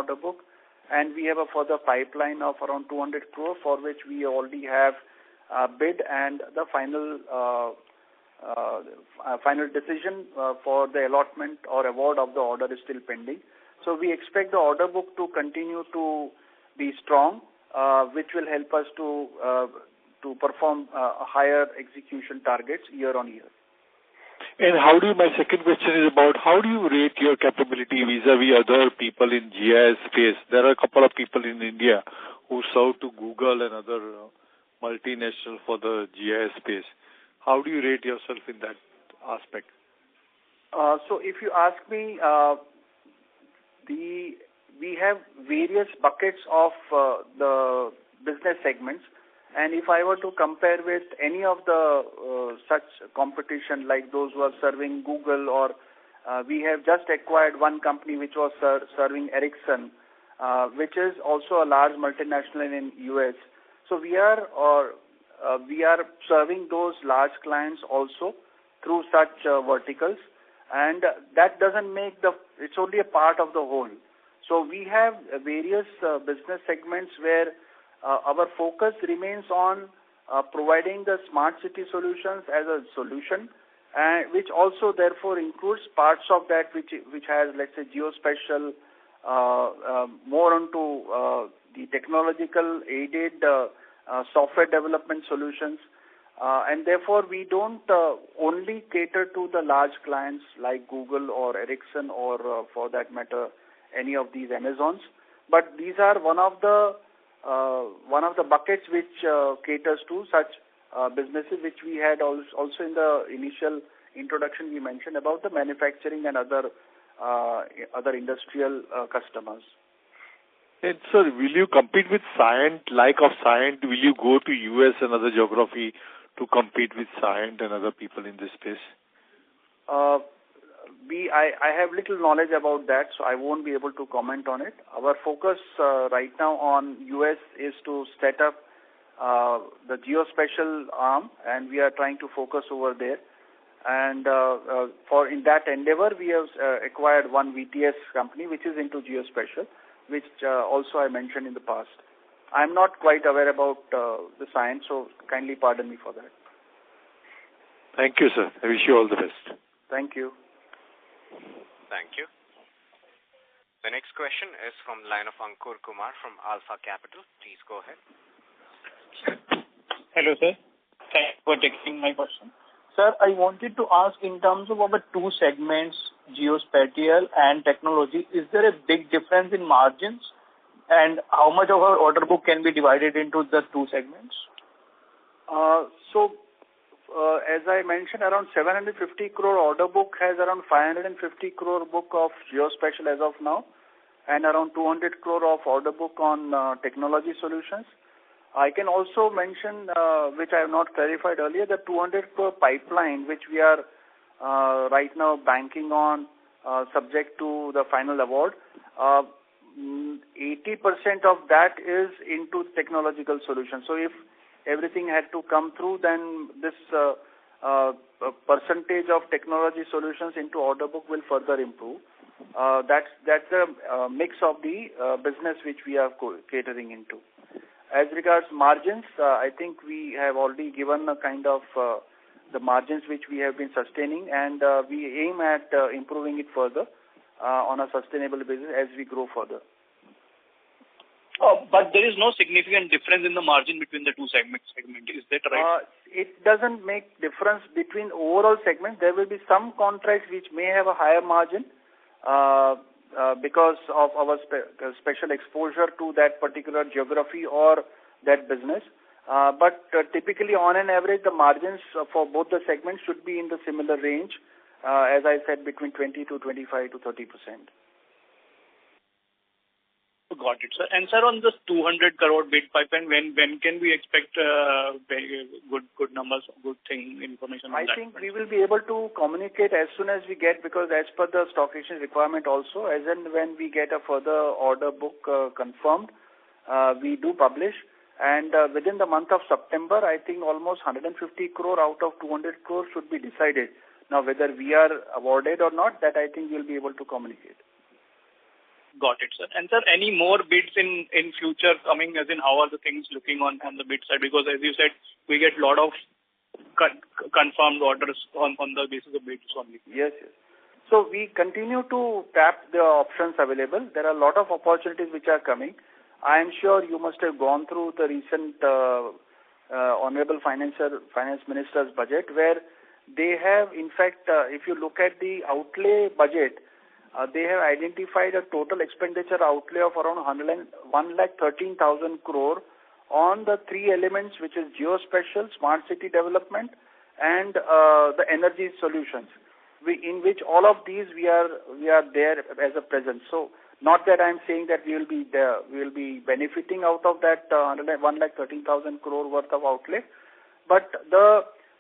order book, and we have a further pipeline of around 200 crore for which we already have bid, and the final decision for the allotment or award of the order is still pending. So we expect the order book to continue to be strong, which will help us to perform higher execution targets year on year. And my second question is about how do you rate your capability vis-a-vis other people in GIS space? There are a couple of people in India who serve to Google and other multinational for the GIS space. How do you rate yourself in that aspect? So if you ask me, we have various buckets of the business segments, and if I were to compare with any of the such competition like those who are serving Google, or we have just acquired one company which was serving Ericsson, which is also a large multinational in US. So we are serving those large clients also through such verticals, and that doesn't make it's only a part of the whole. So we have various business segments where our focus remains on providing the smart city solutions as a solution, which also therefore includes parts of that which has, let's say, geospatial, more onto the technological aided software development solutions, and therefore we don't only cater to the large clients like Google or Ericsson or for that matter any of these Amazons, but these are one of the buckets which caters to such businesses, which we had also in the initial introduction we mentioned about the manufacturing and other industrial customers. And sir, will you compete with Cyient, Cyient? Will you go to US and other geography to compete with Cyient and other people in this space? I have little knowledge about that, so I won't be able to comment on it. Our focus right now on US is to set up the geospatial arm, and we are trying to focus over there. And in that endeavor, we have acquired one VTS company which is into geospatial, which also I mentioned in the past. I'm not quite aware about the science, so kindly pardon me for that. Thank you, sir. I wish you all the best. Thank you. Thank you. The next question is from the line of Ankur Kumar from Alpha Capital. Please go ahead. Hello, sir. Thanks for taking my question. Sir, I wanted to ask, in terms of our two segments, geospatial and technology, is there a big difference in margins? And how much of our order book can be divided into the two segments? As I mentioned, around 750 crore order book has around 550 crore book of geospatial as of now, and around 200 crore of order book on technology solutions. I can also mention, which I have not clarified earlier, the 200 crore pipeline, which we are right now banking on, subject to the final award. 80% of that is into technological solutions. So if everything had to come through, then this percentage of technology solutions into order book will further improve. That's a mix of the business which we are catering into. As regards margins, I think we have already given a kind of the margins which we have been sustaining, and we aim at improving it further on a sustainable basis as we grow further. But there is no significant difference in the margin between the two segments. Is that right? It doesn't make difference between overall segments. There will be some contracts which may have a higher margin because of our special exposure to that particular geography or that business. But typically, on an average, the margins for both the segments should be in the similar range, as I said, between 20 to 25 to 30%. Got it, sir. And sir, on this 200 crore bid pipeline, when can we expect good numbers, good information on that? I think we will be able to communicate as soon as we get, because as per the stock exchange requirement also, as and when we get a further order book confirmed, we do publish. And within the month of September, I think almost 150 crore out of 200 crore should be decided. Now, whether we are awarded or not, that I think we'll be able to communicate. Got it, sir. And sir, any more bids in future coming, as in how are the things looking on the bid side? Because as you said, we get a lot of confirmed orders on the basis of bids only. Yes. So we continue to tap the options available. There are a lot of opportunities which are coming. I am sure you must have gone through the recent Honorable Finance Minister's budget, where they have, in fact, if you look at the outlay budget, they have identified a total expenditure outlay of around 1,13,000 crore on the three elements, which is geospatial, smart city development, and the energy solutions. In which all of these we are there as a presence. So not that I am saying that we will be benefiting out of that 1,13,000 crore worth of outlay, but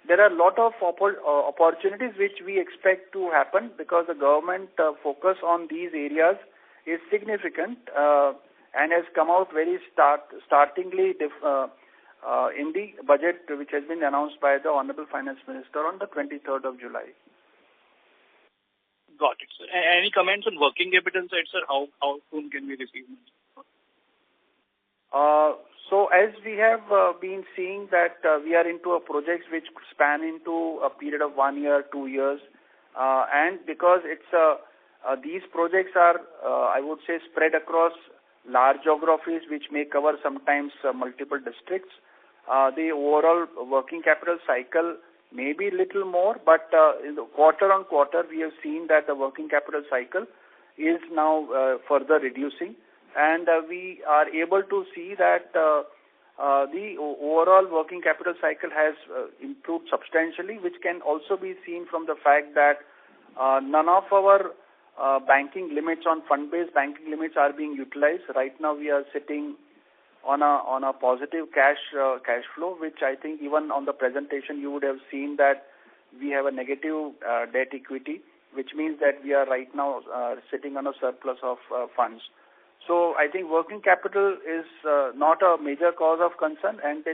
there are a lot of opportunities which we expect to happen because the government focus on these areas is significant and has come out very startlingly in the budget which has been announced by the Honorable Finance Minister on the 23rd of July. Got it, sir. Any comments on working capital side, sir? How soon can we receive money? So as we have been seeing that we are into a projects which span into a period of 1 year, 2 years, and because it's these projects are, I would say, spread across large geographies which may cover sometimes multiple districts. The overall working capital cycle may be little more, but quarter on quarter we have seen that the working capital cycle is now further reducing. And we are able to see that the overall working capital cycle has improved substantially, which can also be seen from the fact that none of our banking limits on fund-based banking limits are being utilized. Right now we are sitting on a positive cash flow, which I think even on the presentation you would have seen that we have a negative debt equity, which means that we are right now sitting on a surplus of funds. So I think working capital is not a major cause of concern, and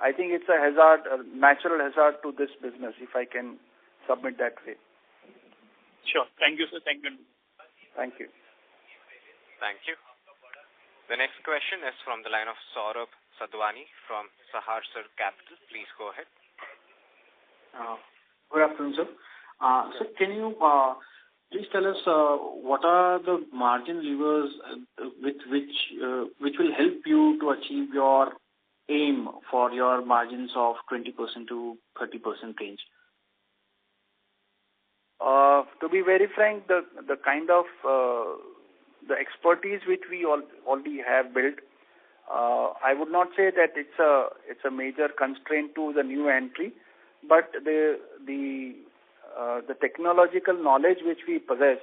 I think it's a hazard, a natural hazard to this business, if I can submit that way. Sure. Thank you, sir. Thank you. Thank you. Thank you. The next question is from the line of Saurabh Sadhwani from Saharsar Capital. Please go ahead. Good afternoon, sir. So can you please tell us what are the margin levers which will help you to achieve your aim for your margins of 20% to 30% range? To be very frank, the kind of the expertise which we already have built, I would not say that it's a major constraint to the new entry, but the technological knowledge which we possess,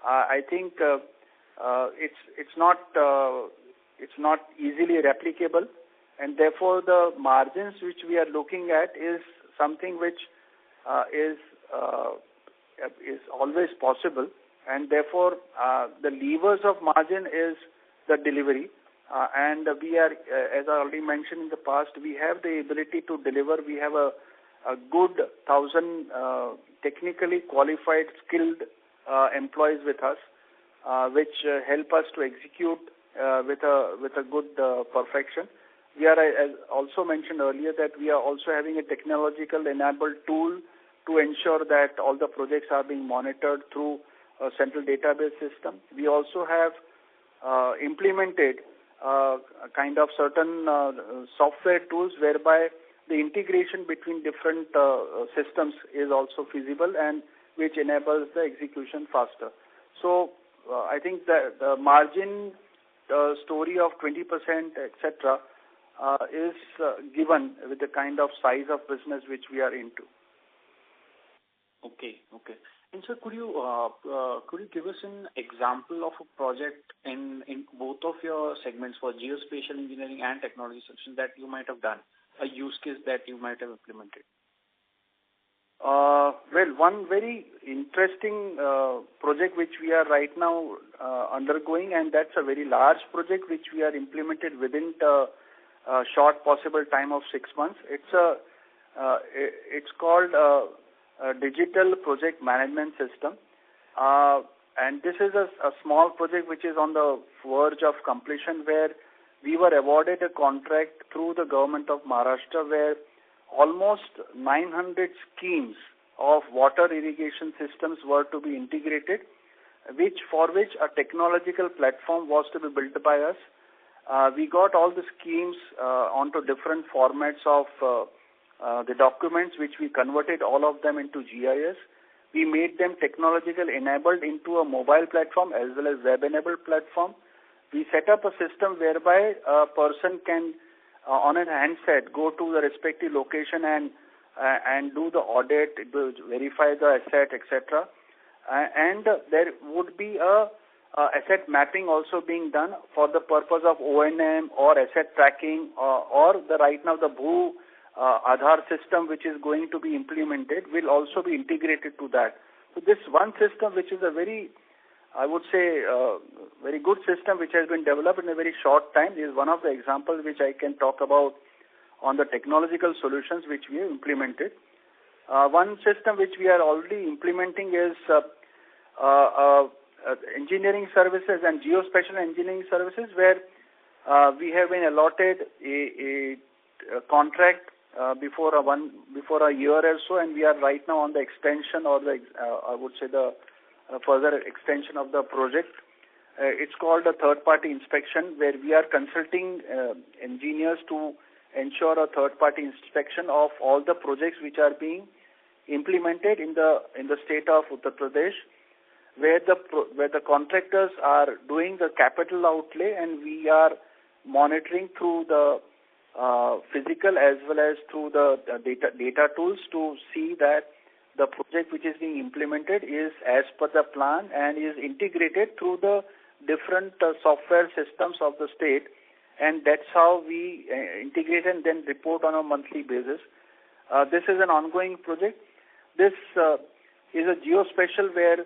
I think it's not easily replicable, and therefore the margins which we are looking at is something which is always possible, and therefore the levers of margin is the delivery, and we are, as I already mentioned in the past, we have the ability to deliver. We have a good 1,000 technically qualified, skilled employees with us, which help us to execute with a good perfection. We are, as also mentioned earlier, that we are also having a technological enabled tool to ensure that all the projects are being monitored through a central database system. We also have implemented kind of certain software tools whereby the integration between different systems is also feasible, and which enables the execution faster. So I think that the margin story of 20%, etc., is given with the kind of size of business which we are into. Okay. And sir, could you give us an example of a project in both of your segments for geospatial engineering and technology solutions that you might have done, a use case that you might have implemented? Well, one very interesting project which we are right now undergoing, and that's a very large project which we are implemented within the short possible time of 6 months. It's called a digital project management system, and this is a small project which is on the verge of completion, where we were awarded a contract through the government of Maharashtra, where almost 900 schemes of water irrigation systems were to be integrated, for which a technological platform was to be built by us. We got all the schemes onto different formats of the documents, which we converted all of them into GIS. We made them technological enabled into a mobile platform as well as web enabled platform. We set up a system whereby a person can, on an handset, go to the respective location and do the audit, verify the asset, etc. And there would be a asset mapping also being done for the purpose of O&M or asset tracking, or right now the Bhu Aadhaar system, which is going to be implemented, will also be integrated to that. So this one system, which is a very, I would say, very good system, which has been developed in a very short time, is one of the examples which I can talk about on the technological solutions which we have implemented. One system which we are already implementing is engineering services and geospatial engineering services, where we have been allotted a contract before a year or so, and we are right now on the extension, or the I would say the further extension of the project. It's called a third-party inspection, where we are consulting engineers to ensure a third-party inspection of all the projects which are being implemented in the state of Uttar Pradesh, where the contractors are doing the capital outlay, and we are monitoring through the physical as well as through the data tools to see that the project which is being implemented is as per the plan and is integrated through the different software systems of the state, and that's how we integrate and then report on a monthly basis. This is an ongoing project. This is a geospatial, where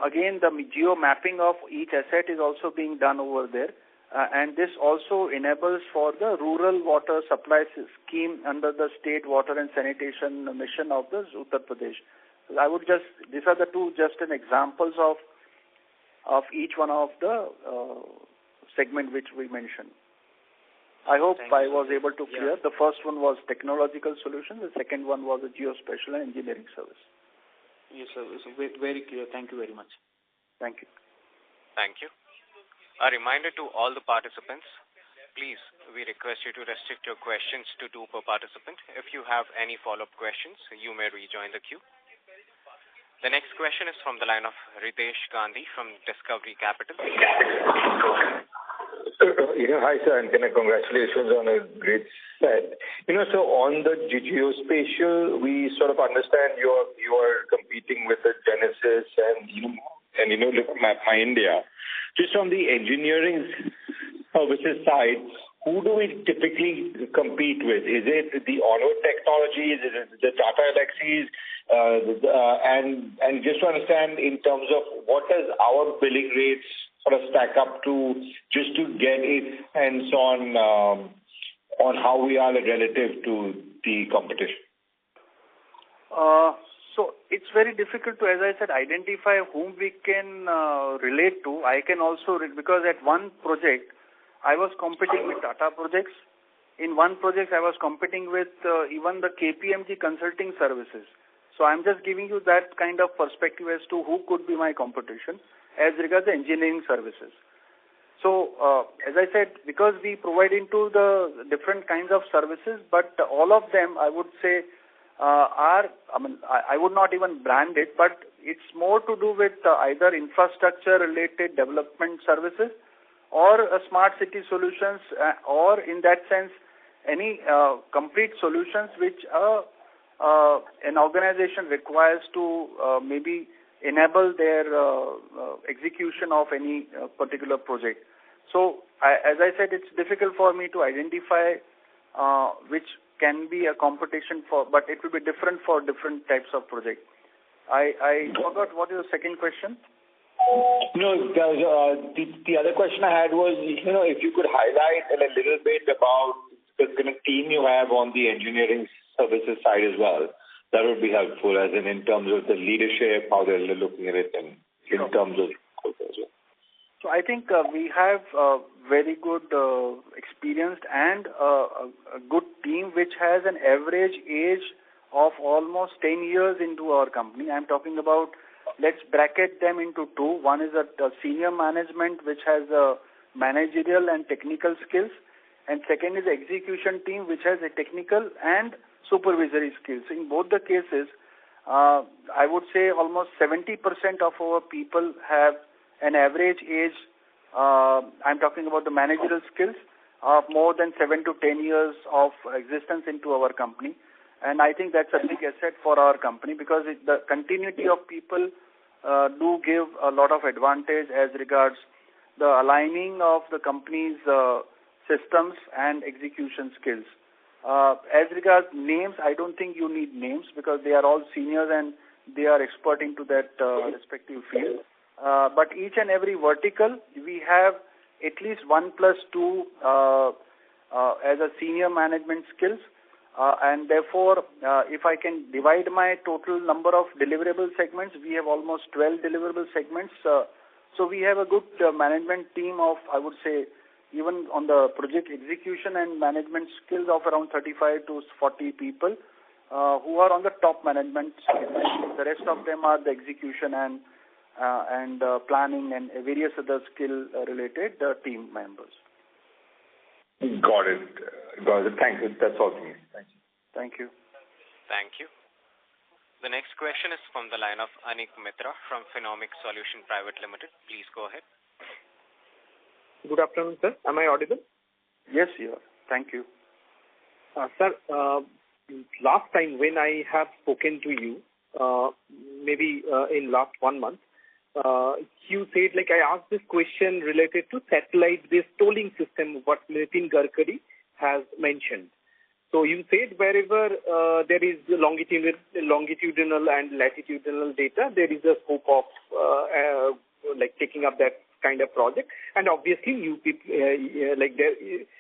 again the geo mapping of each asset is also being done over there, and this also enables for the rural water supply scheme under the State Water and Sanitation Mission of the Uttar Pradesh. These are the two just an examples of each one of the segment which we mentioned. I hope I was able to clear. The first one was technological solution. The second one was a geospatial and engineering service. Yes, sir. So very clear. Thank you very much. Thank you. Thank you. A reminder to all the participants, please, we request you to restrict your questions to 2 per participant. If you have any follow-up questions, you may rejoin the queue. The next question is from the line of Ritesh Gandhi from Discovery Capital. Hi, sir, and congratulations on a great set. So on the geospatial, we sort of understand you are competing with the Genesis and look at Map My India. Just on the engineering services side, who do we typically compete with? Is it the Onward Technologies? Is it the Tata Elxsis? And just to understand in terms of what does our billing rates sort of stack up to, just to get a sense on how we are relative to the competition. So it's very difficult to, as I said, identify whom we can relate to. I can also, because at one project, I was competing with Tata Projects. In one project, I was competing with even the KPMG consulting services. So I'm just giving you that kind of perspective as to who could be my competition as regards the engineering services. So, as I said, because we provide into the different kinds of services, but all of them, I would say, I would not even brand it, but it's more to do with either infrastructure-related development services or smart city solutions, or in that sense, any complete solutions which an organization requires to maybe enable their execution of any particular project. So, as I said, it's difficult for me to identify which can be a competition for, but it will be different for different types of projects. I forgot, what is the second question? No, the other question I had was, if you could highlight a little bit about the kind of team you have on the engineering services side as well. That would be helpful, as in terms of the leadership, how they're looking at it, and in terms of also as well? So I think we have very good experienced and a good team which has an average age of almost 10 years into our company. I'm talking about, let's bracket them into two. One is a senior management which has managerial and technical skills, and second is the execution team which has a technical and supervisory skills. In both the cases, I would say almost 70% of our people have an average age, I'm talking about the managerial skills, of more than 7 to 10 years of existence into our company. And I think that's a big asset for our company, because the continuity of people do give a lot of advantage as regards the aligning of the company's systems and execution skills. As regards names, I don't think you need names, because they are all seniors and they are expert into that respective field. But each and every vertical, we have at least 1+2 as a senior management skills. And therefore, if I can divide my total number of deliverable segments, we have almost 12 deliverable segments. So we have a good management team of, I would say, even on the project execution and management skills of around 35 to 40 people who are on the top management. The rest of them are the execution and planning and various other skill-related team members. Got it. Thank you. That's all from me. Thank you. Thank you. The next question is from the line of Anik Mitra from Phenomic Solution Private Limited. Please go ahead. Good afternoon, sir. Am I audible? Yes, you are. Thank you. Sir, last time when I have spoken to you, maybe in last 1 month, you said, like, I asked this question related to satellite-based tolling system, what Nitin Gadkari has mentioned. So you said wherever there is longitudinal and latitudinal data, there is a scope of taking up that kind of project. And obviously,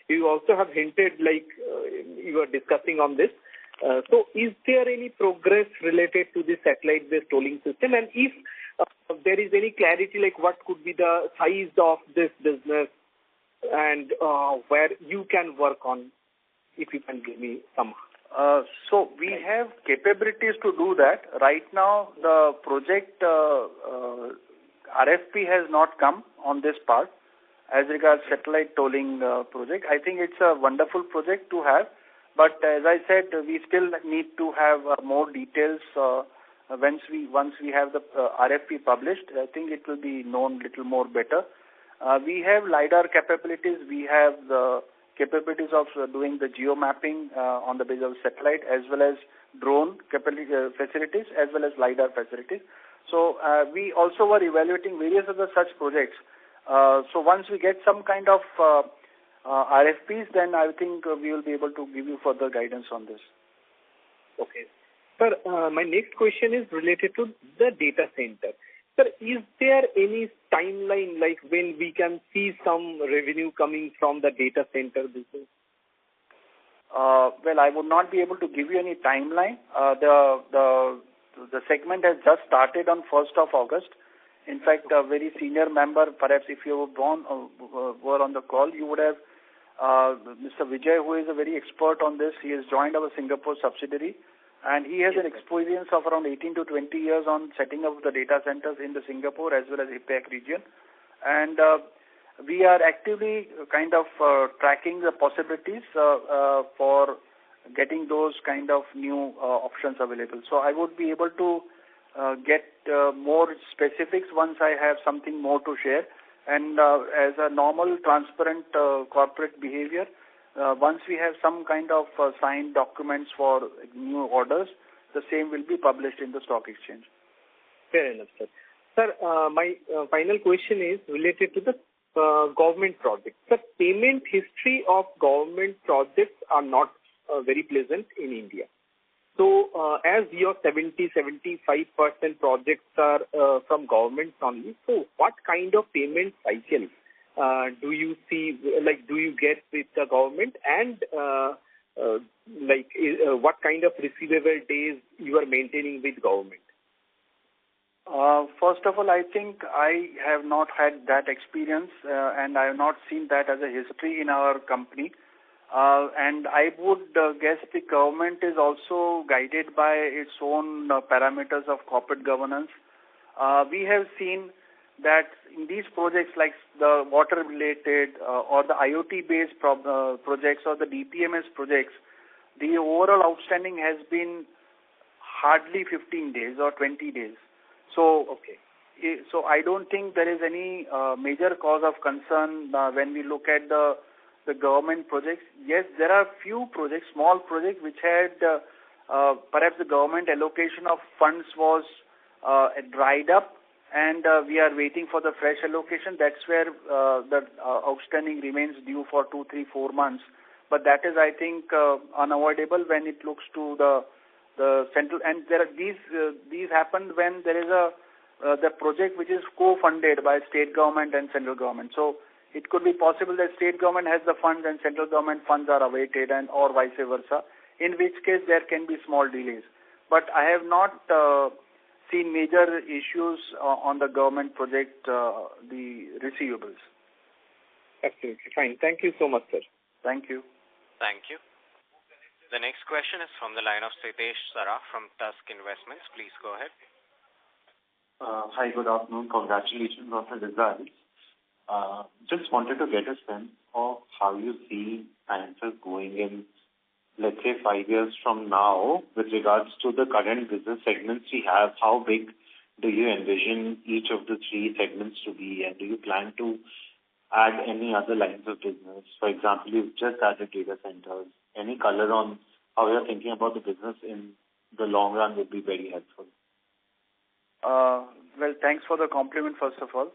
you also have hinted you are discussing on this. So is there any progress related to the satellite-based tolling system? And if there is any clarity, like what could be the size of this business and where you can work on, if you can give me some. So we have capabilities to do that. Right now, the project RFP has not come on this part as regards satellite tolling project. I think it's a wonderful project to have. But as I said, we still need to have more details once we have the RFP published. I think it will be known little more better. We have LiDAR capabilities. We have the capabilities of doing the geo mapping on the basis of satellite, as well as drone facilities, as well as LiDAR facilities. So we also were evaluating various other such projects. So once we get some kind of RFPs, then I think we will be able to give you further guidance on this. Okay. Sir, my next question is related to the data center. Sir, is there any timeline like when we can see some revenue coming from the data center business? Well, I would not be able to give you any timeline. The segment has just started on 1st of August. In fact, a very senior member, perhaps if you were on the call, you would have Mr. Vijay, who is a very expert on this. He has joined our Singapore subsidiary, and he has an experience of around 18 to 20 years on setting up the data centers in the Singapore as well as APAC region. And we are actively kind of tracking the possibilities for getting those kind of new options available. So I would be able to get more specifics once I have something more to share. And as a normal, transparent corporate behavior, once we have some kind of signed documents for new orders, the same will be published in the stock exchange. Fair enough, sir. Sir, my final question is related to the government projects. Sir, payment history of government projects are not very pleasant in India. So, as your 70-75% projects are from governments only, so what kind of payment cycle do you see, do you get with the government, and what kind of receivable days you are maintaining with government? First of all, I think I have not had that experience and I have not seen that as a history in our company. And I would guess the government is also guided by its own parameters of corporate governance. We have seen that in these projects like the water-related or the IoT-based projects or the DPMS projects, the overall outstanding has been hardly 15 days or 20 days. So, so I don't think there is any major cause of concern when we look at the government projects. Yes, there are few projects, small projects, which had perhaps the government allocation of funds was dried up, and we are waiting for the fresh allocation. That's where the outstanding remains due for 2, 3, 4 months. But that is, I think, unavoidable when it looks to the central. And there are these happen when there is the project which is co-funded by state government and central government. So it could be possible that state government has the funds and central government funds are awaited, and or vice versa, in which case there can be small delays. But I have not seen major issues on the government project, the receivables. Absolutely fine. Thank you so much, sir. Thank you. Thank you. The next question is from the line of Sitesh Saraf from Tusk Investments. Please go ahead. Hi, good afternoon. Congratulations on the results. Just wanted to get a sense of how you see Ceinsys going in, let's say, 5 years from now with regards to the current business segments we have. How big do you envision each of the 3 segments to be, and do you plan to add any other lines of business? For example, you've just added data centers. Any color on how you're thinking about the business in the long run would be very helpful. Well, thanks for the compliment, first of all.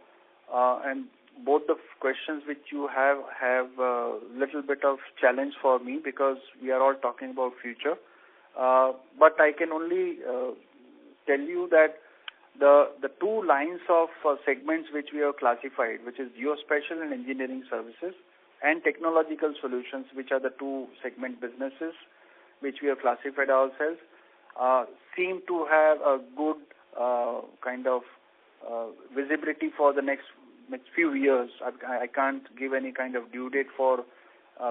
And both the questions which you have a little bit of challenge for me because we are all talking about future. But I can only tell you that the 2 lines of segments which we have classified, which is geospatial and engineering services, and technological solutions, which are the 2 segment businesses which we have classified ourselves, seem to have a good kind of visibility for the next few years. I can't give any kind of due date for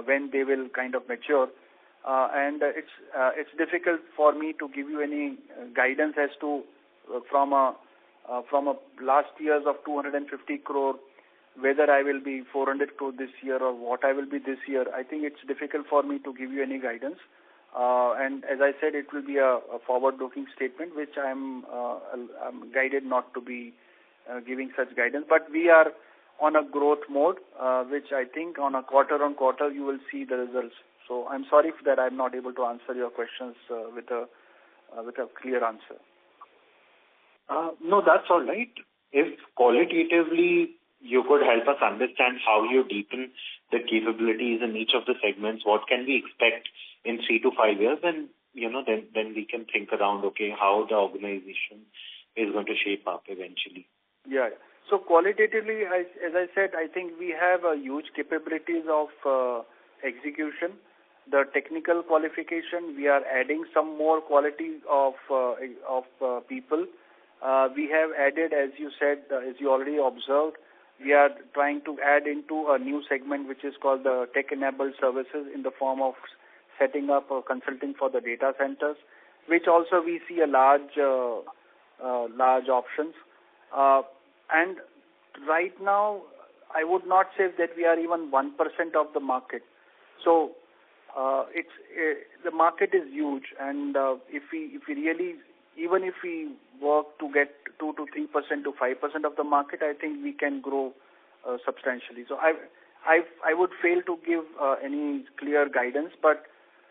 when they will kind of mature, and it's difficult for me to give you any guidance as to from a last years of 250 crore whether I will be 400 crore this year or what I will be this year. I think it's difficult for me to give you any guidance. And as I said, it will be a forward-looking statement, which I'm guided not to be giving such guidance. But we are on a growth mode, which I think on a quarter-on-quarter you will see the results. So I'm sorry that I'm not able to answer your questions with a clear answer. No, that's all right. If qualitatively you could help us understand how you deepen the capabilities in each of the segments, what can we expect in 3 to 5 years, then then we can think around, okay, how the organization is going to shape up eventually. Yeah. So qualitatively, as I said, I think we have a huge capabilities of execution. The technical qualification, we are adding some more quality of people. We have added, as you said, as you already observed, we are trying to add into a new segment which is called the tech-enabled services in the form of setting up or consulting for the data centers, which also we see a large options. And right now, I would not say that we are even 1% of the market. So the market is huge, and if we really, even if we work to get 2 to 3% to 5% of the market, I think we can grow substantially. So I would fail to give any clear guidance, but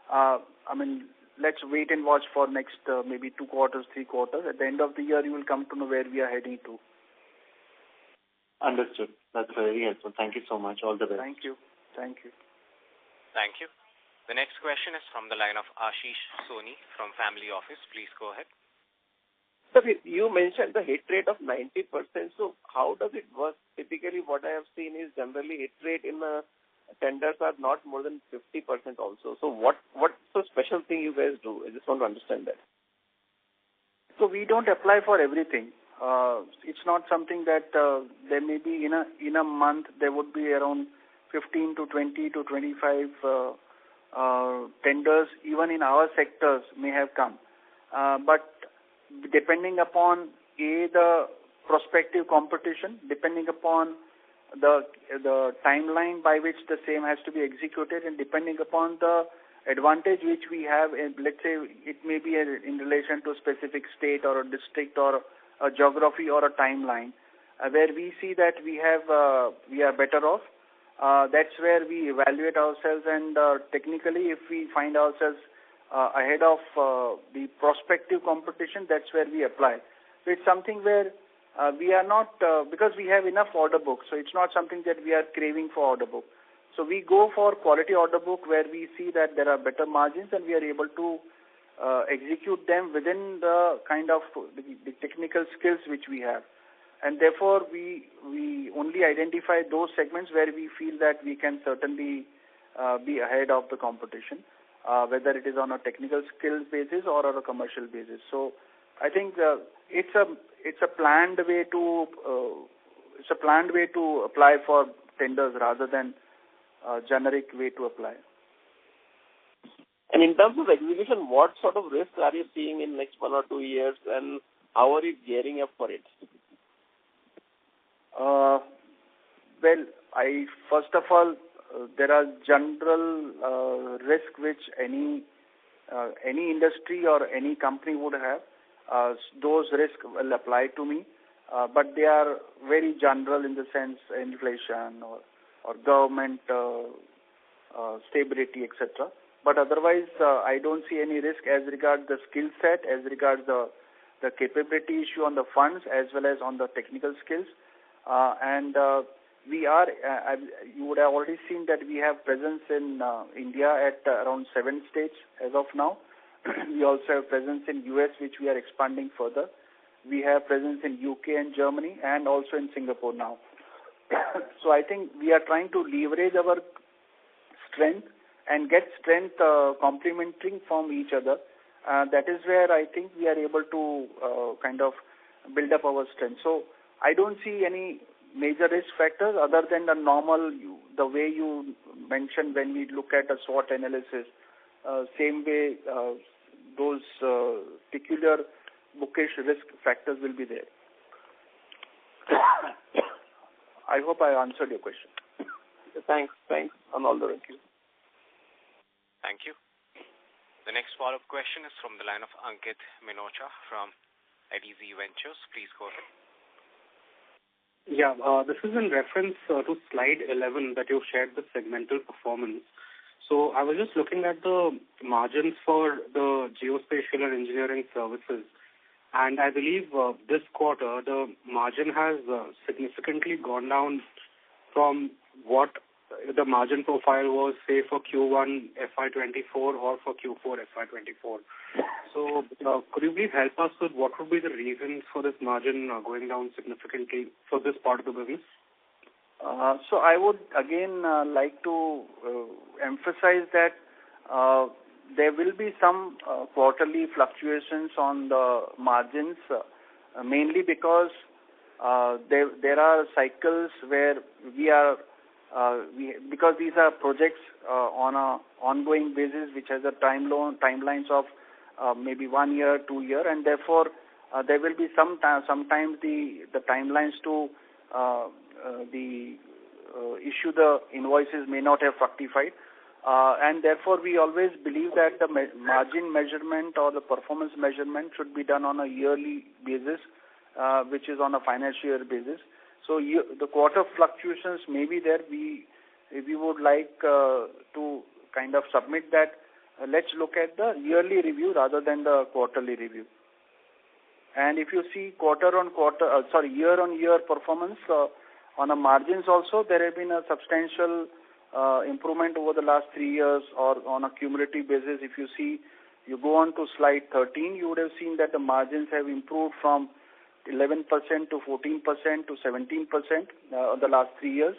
I mean, let's wait and watch for next maybe 2 quarters, 3 quarters. At the end of the year, you will come to know where we are heading to. Understood. That's very helpful. Thank you so much. All the best. Thank you. Thank you. Thank you. The next question is from the line of Ashish Soni from Family Office. Please go ahead. Sir, you mentioned the hit rate of 90%. So how does it work? Typically, what I have seen is generally hit rate in the tenders are not more than 50% also. So what's the special thing you guys do? I just want to understand that. So we don't apply for everything. It's not something that there may be in a month there would be around 15 to 20 to 25 tenders even in our sectors may have come. But depending upon the prospective competition, depending upon the timeline by which the same has to be executed, and depending upon the advantage which we have, in, let's say it may be in relation to a specific state or a district or a geography or a timeline, where we see that we are better off. That's where we evaluate ourselves, and technically if we find ourselves ahead of the prospective competition, that's where we apply. So it's something where we are not, because we have enough order book, so it's not something that we are craving for order book. So we go for quality order book where we see that there are better margins and we are able to execute them within the kind of the technical skills which we have. And therefore, we only identify those segments where we feel that we can certainly be ahead of the competition, whether it is on a technical skills basis or on a commercial basis. So I think it's a planned way to apply for tenders rather than a generic way to apply. And in terms of execution, what sort of risk are you seeing in next 1 or 2 years, and how are you gearing up for it? Well, first of all, there are general risk which any industry or any company would have. Those risks will apply to me, but they are very general in the sense inflation or government stability, etc. But otherwise, I don't see any risk as regards the skill set, as regards the capability issue on the funds, as well as on the technical skills. And we are, you would have already seen that we have presence in India at around 7 states as of now. We also have presence in US, which we are expanding further. We have presence in UK and Germany, and also in Singapore now. So I think we are trying to leverage our strength and get strength complementing from each other. That is where I think we are able to kind of build up our strength. So I don't see any major risk factors other than the normal, the way you mentioned when we look at a SWOT analysis. Same way, those peculiar bookish risk factors will be there. I hope I answered your question. Thanks on all the rest. Thank you. The next follow-up question is from the line of Ankit Minocha from ADZ Ventures. Please go ahead. Yeah, this is in reference to slide 11 that you shared the segmental performance. So I was just looking at the margins for the geospatial and engineering services, and I believe this quarter the margin has significantly gone down from what the margin profile was, say, for Q1 FY24 or for Q4 FY24. So could you please help us with what would be the reasons for this margin going down significantly for this part of the business? So I would again like to emphasize that there will be some quarterly fluctuations on the margins, mainly because there are cycles where we are because these are projects on a ongoing basis, which has a timelines of maybe 1 year, 2 year, and therefore there will be sometimes the timelines to issue the invoices may not have fructified, and therefore we always believe that the margin measurement or the performance measurement should be done on a yearly basis, which is on a financial year basis. So the quarter fluctuations may be there. We would like to kind of submit that. Let's look at the yearly review rather than the quarterly review. And if you see year-on-year performance on a margins also, there have been a substantial improvement over the last 3 years, or on a cumulative basis. If you see, you go on to slide 13, you would have seen that the margins have improved from 11% to 14% to 17% the last 3 years.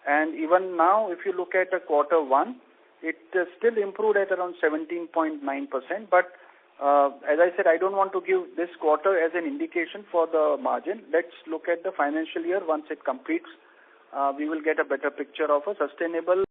And even now, if you look at quarter 1, it still improved at around 17.9%, but As I said, I don't want to give this quarter as an indication for the margin. Let's look at the financial year. Once it completes, we will get a better picture of a sustainable